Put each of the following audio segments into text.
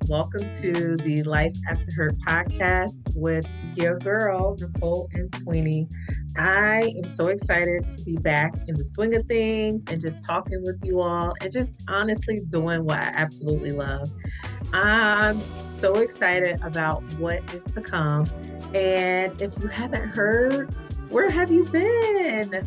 Welcome to the Life After Hurt podcast with your girl, Nicole and Sweeney. I am so excited to be back in the swing of things and just talking with you all and just honestly doing what I absolutely love. I'm so excited about what is to come. And if you haven't heard, where have you been?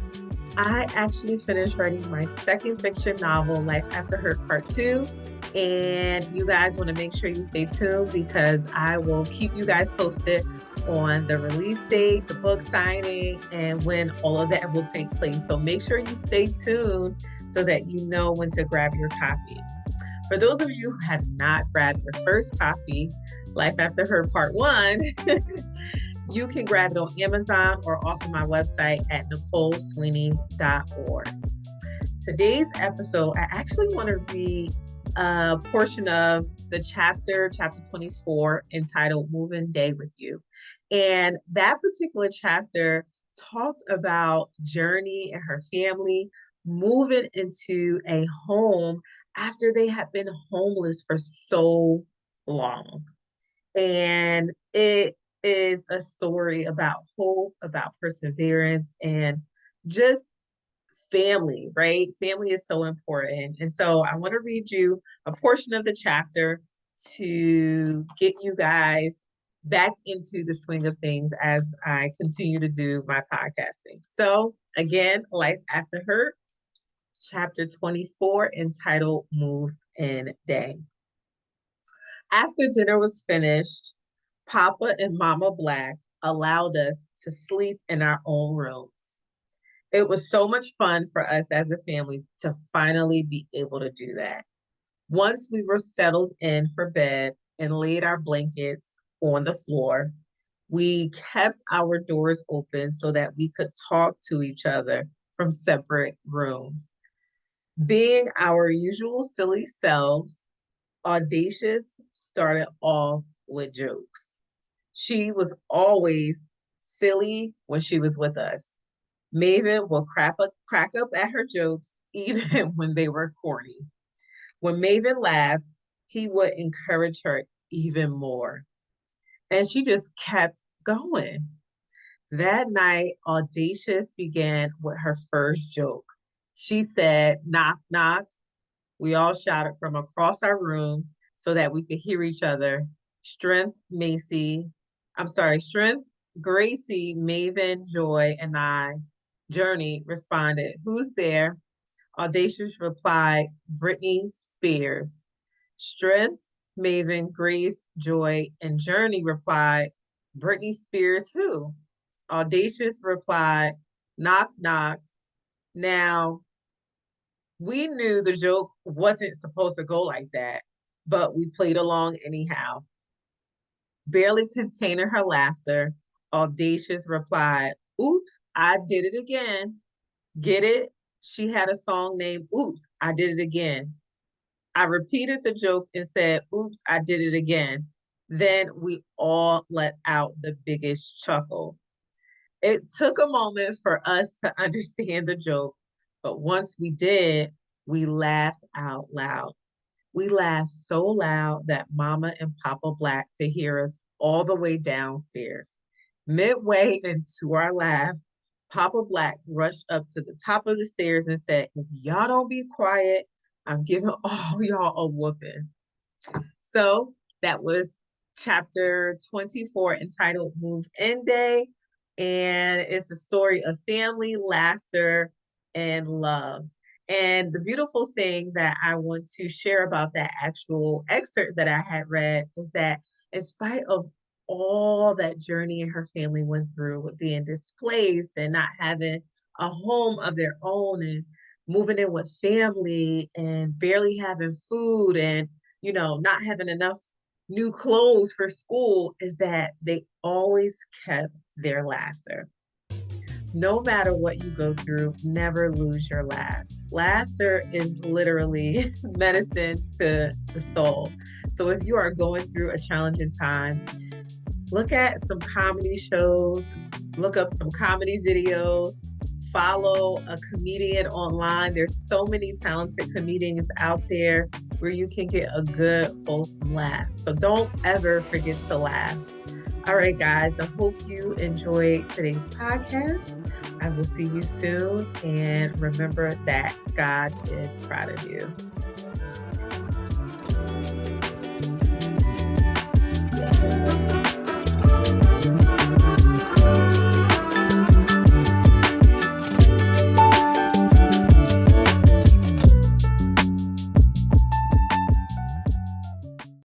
I actually finished writing my second fiction novel, Life After Hurt Part 2. And you guys want to make sure you stay tuned because I will keep you guys posted on the release date, the book signing, and when all of that will take place. So make sure you stay tuned so that you know when to grab your copy. For those of you who have not grabbed your first copy, Life After Hurt Part 1, you can grab it on Amazon or off of my website at NicoleSweeney.org. Today's episode, I actually want to read a portion of the chapter 24, entitled Moving Day with You. And that particular chapter talked about Journey and her family moving into a home after they had been homeless for so long. And it is a story about hope, about perseverance, and just family, right? Family is so important. And so I want to read you a portion of the chapter to get you guys back into the swing of things as I continue to do my podcasting. So again, Life After Hurt, chapter 24, entitled Move In Day. After dinner was finished, Papa and Mama Black allowed us to sleep in our own rooms. It was so much fun for us as a family to finally be able to do that. Once we were settled in for bed and laid our blankets on the floor, we kept our doors open so that we could talk to each other from separate rooms. Being our usual silly selves, Audacious started off with jokes. She was always silly when she was with us. Maven will crack up at her jokes even when they were corny. When Maven laughed, he would encourage her even more. And she just kept going. That night, Audacious began with her first joke. She said, knock, knock. We all shouted from across our rooms so that we could hear each other. Strength, Gracie, Maven, Joy, and I, Journey, responded, who's there? Audacious replied, Britney Spears. Strength, Maven, Grace, Joy, and Journey replied, Britney Spears who? Audacious replied, knock, knock. Now, we knew the joke wasn't supposed to go like that, but we played along anyhow. Barely containing her laughter, Audacious replied, oops, I did it again. Get it? She had a song named Oops, I Did It Again. I repeated the joke and said, oops, I did it again. Then we all let out the biggest chuckle. It took a moment for us to understand the joke, but once we did, we laughed out loud. We laughed so loud that Mama and Papa Black could hear us all the way downstairs. Midway into our laugh, Papa Black rushed up to the top of the stairs and said, if y'all don't be quiet, I'm giving all y'all a whooping. So that was chapter 24, entitled Move In Day. And it's a story of family, laughter, and love. And the beautiful thing that I want to share about that actual excerpt that I had read is that in spite of all that Journey and her family went through with being displaced and not having a home of their own and moving in with family and barely having food and, not having enough new clothes for school, is that they always kept their laughter. No matter what you go through, never lose your laugh. Laughter is literally medicine to the soul. So if you are going through a challenging time, look at some comedy shows, look up some comedy videos, follow a comedian online. There's so many talented comedians out there. where you can get a good, wholesome laugh. So don't ever forget to laugh. All right, guys, I hope you enjoyed today's podcast. I will see you soon. And remember that God is proud of you.